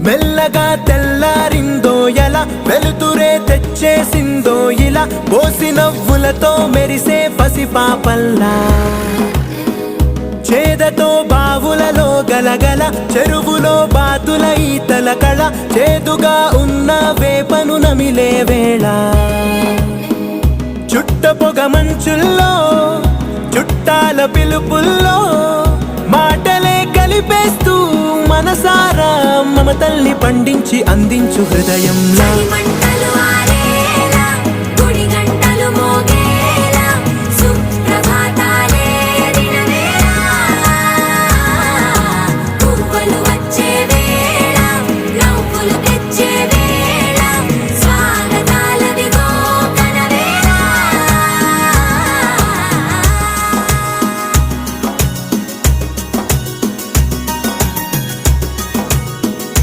మెల్లగా తెల్లారిందో ఎలా, వెలుతురే తెచ్చేసిందో ఇలా, పోసి నవ్వులతో మెరిసే పసిపాపల్లా. చేదతో బావులలో గలగల, చెరువులో బాతుల ఈతల కళ, చేదుగా ఉన్న వేపను నమిలే వేళ. చుట్ట పొగ మంచుల్లో, చుట్టాల పిలుపుల్లో, మాటలే కలిపేస్తూ మనసారా మమతల్ని పండించి అందించు హృదయంలా. చలిమంటలు ఆరే